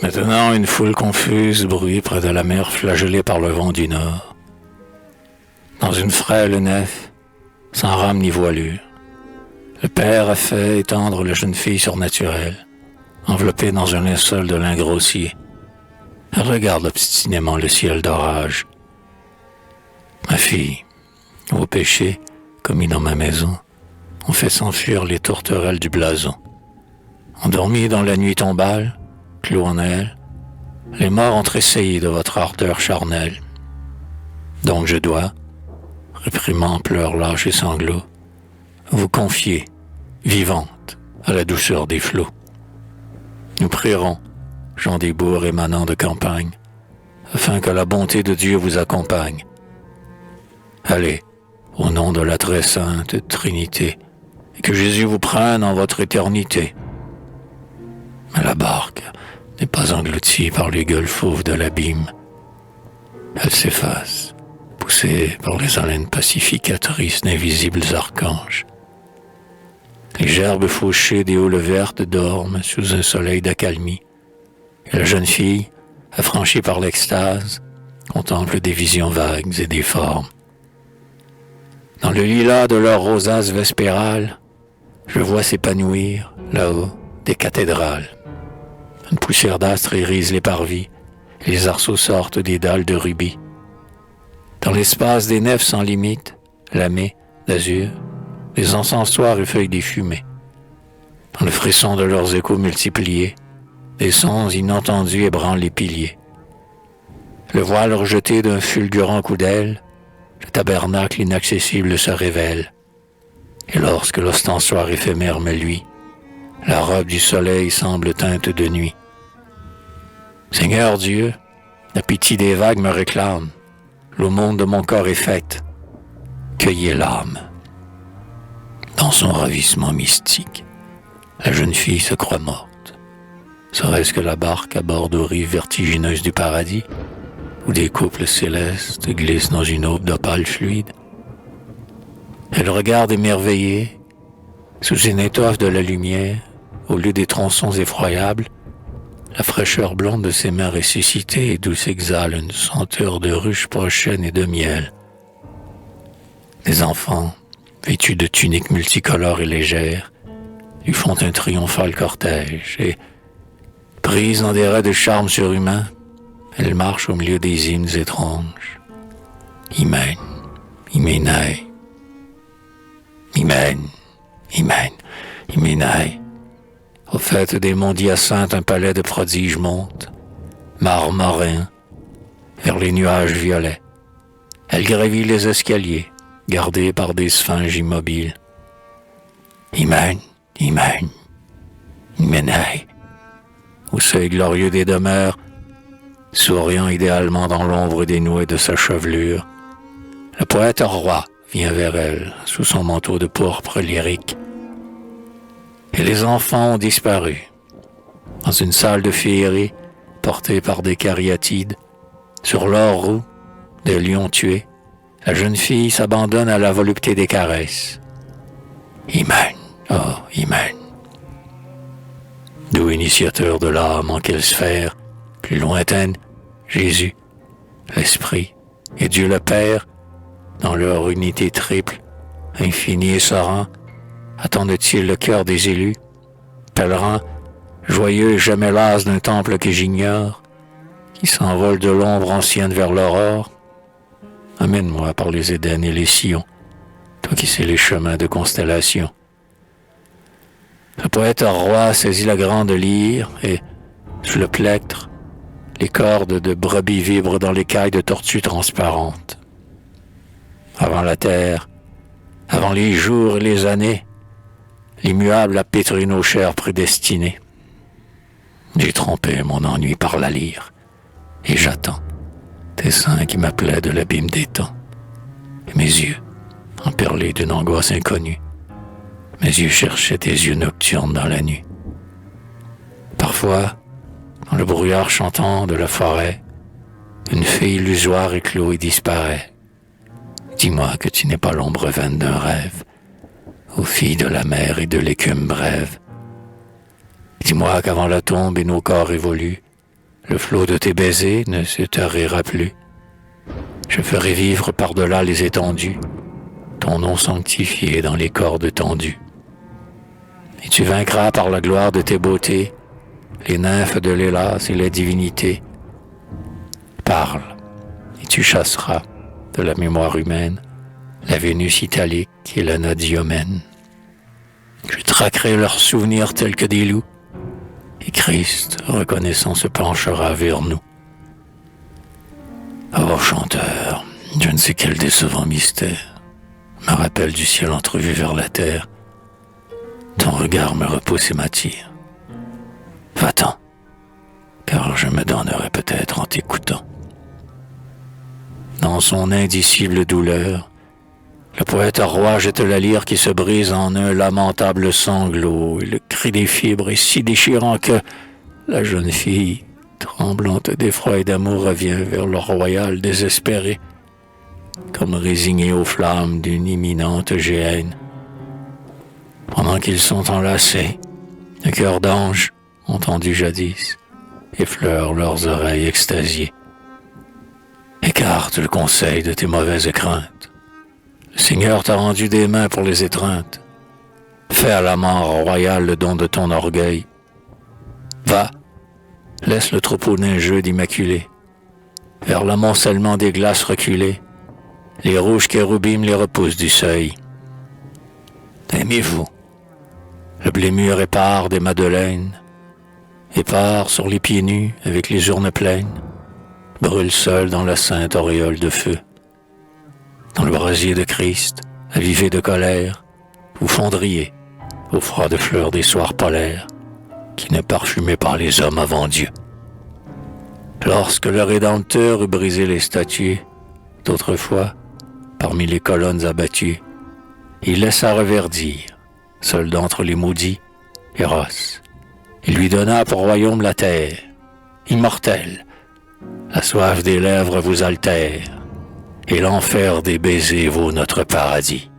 Maintenant, une foule confuse bruit près de la mer flagellée par le vent du nord. Dans une frêle nef, sans rame ni voilure, le père a fait étendre la jeune fille surnaturelle, enveloppée dans un linceul de lin grossier. Elle regarde obstinément le ciel d'orage. Ma fille, vos péchés, commis dans ma maison, ont fait s'enfuir les tourterelles du blason. Endormis dans la nuit tombale, clos en elle, les morts ont tressailli de votre ardeur charnelle. Donc je dois, réprimant pleurs lâches et sanglots, vous confier, vivante, à la douceur des flots. Nous prierons, gens des bourgs émanant de campagne, afin que la bonté de Dieu vous accompagne. Allez, au nom de la très sainte Trinité, et que Jésus vous prenne en votre éternité. Mais la barque n'est pas engloutie par les gueules fauves de l'abîme. Elle s'efface, poussée par les haleines pacificatrices d'invisibles archanges. Les gerbes fauchées des houles vertes dorment sous un soleil d'accalmie, et la jeune fille, affranchie par l'extase, contemple des visions vagues et des formes. Dans le lilas de leur rosace vespérale, je vois s'épanouir, là-haut, des cathédrales. Une poussière d'astre irise les parvis, et les arceaux sortent des dalles de rubis. Dans l'espace des nefs sans limite, lamées d'azur, les encensoirs effeuillent des fumées. Dans le frisson de leurs échos multipliés, des sons inentendus ébranlent les piliers. Le voile rejeté d'un fulgurant coup d'aile, le tabernacle inaccessible se révèle. Et lorsque l'ostensoir éphémère me luit, la robe du soleil semble teinte de nuit. Seigneur Dieu, la pitié des vagues me réclame, l'aumône de mon corps est faite. Cueillez l'âme. Dans son ravissement mystique, la jeune fille se croit morte. Serait-ce que la barque aborde aux rives vertigineuses du paradis, où des couples célestes glissent dans une aube d'opale fluide? Elle regarde émerveillée, sous une étoffe de la lumière, au lieu des tronçons effroyables, la fraîcheur blonde de ses mains ressuscitées et d'où s'exhale une senteur de ruche prochaine et de miel. Les enfants, vêtus de tuniques multicolores et légères, lui font un triomphal cortège et, prise dans des raies de charme surhumain, elle marche au milieu des hymnes étranges. Imen, Imenae, Imen, Imen, Imenae. Au fait des monts d'Hyacinthe, un palais de prodiges monte, marmorin, vers les nuages violets. Elle gravit les escaliers, gardés par des sphinges immobiles. Imen, Imen, Imenae. Au seuil glorieux des demeures, souriant idéalement dans l'ombre dénouée de sa chevelure, le poète roi vient vers elle, sous son manteau de pourpre lyrique. Et les enfants ont disparu. Dans une salle de féerie, portée par des cariatides, sur l'or roux, des lions tués, la jeune fille s'abandonne à la volupté des caresses. Imen, oh Imen. Doux initiateur de l'âme en quelle sphère, plus lointaine, Jésus, l'Esprit et Dieu le Père, dans leur unité triple, infinie et serein, attendent-ils le cœur des élus, pèlerins, joyeux et jamais las d'un temple que j'ignore, qui s'envolent de l'ombre ancienne vers l'aurore? Amène-moi par les Éden et les Sions, toi qui sais les chemins de constellation. Le poète roi saisit la grande lyre et, sous le plectre, les cordes de brebis vibrent dans l'écaille de tortues transparentes. Avant la terre, avant les jours et les années, l'immuable a pétri nos chairs prédestinées. J'ai trompé mon ennui par la lyre, et j'attends tes seins qui m'appelaient de l'abîme des temps. Et mes yeux, emperlés d'une angoisse inconnue, mes yeux cherchaient tes yeux nocturnes dans la nuit. Parfois, dans le brouillard chantant de la forêt, une fée illusoire éclot et disparaît. Dis-moi que tu n'es pas l'ombre vaine d'un rêve, ô fille de la mer et de l'écume brève. Dis-moi qu'avant la tombe et nos corps évoluent, Le flot de tes baisers ne se tarira plus. Je ferai vivre par-delà les étendues ton nom sanctifié dans les cordes tendues. Et tu vaincras par la gloire de tes beautés les nymphes de l'Hélas et les divinités. Parle, et tu chasseras de la mémoire humaine la Vénus italique et l'Anadiomène. Je traquerai leurs souvenirs tels que des loups, et Christ, reconnaissant, se penchera vers nous. Oh chanteur, je ne sais quel décevant mystère me rappelle du ciel entrevu vers la terre. Ton regard me repousse et m'attire. Va-t'en, car je me donnerai peut-être en t'écoutant. Dans son indicible douleur, le poète roi jette la lyre qui se brise en un lamentable sanglot, et le cri des fibres est si déchirant que la jeune fille, tremblante d'effroi et d'amour, revient vers le royal désespéré, comme résignée aux flammes d'une imminente géhenne. Pendant qu'ils sont enlacés, le cœur d'ange, entendu jadis, effleure leurs oreilles extasiées. Écarte le conseil de tes mauvaises craintes. Le Seigneur t'a rendu des mains pour les étreintes. Fais à la mort royale le don de ton orgueil. Va, laisse le troupeau neigeux d'immaculés. Vers l'amoncellement des glaces reculées, les rouges kéroubim les repoussent du seuil. Aimez-vous, le blé mûr épars des madeleines, épars sur les pieds nus avec les urnes pleines, brûle seul dans la sainte auréole de feu. Dans le brasier de Christ, avivé de colère, vous fondriez au froid de fleurs des soirs polaires, qui ne parfumaient pas les hommes avant Dieu. Lorsque le Rédempteur eut brisé les statues, d'autrefois, parmi les colonnes abattues, il laissa reverdir, seul d'entre les maudits, Eros. Il lui donna pour royaume la terre, immortelle. La soif des lèvres vous altère, et l'enfer des baisers vaut notre paradis.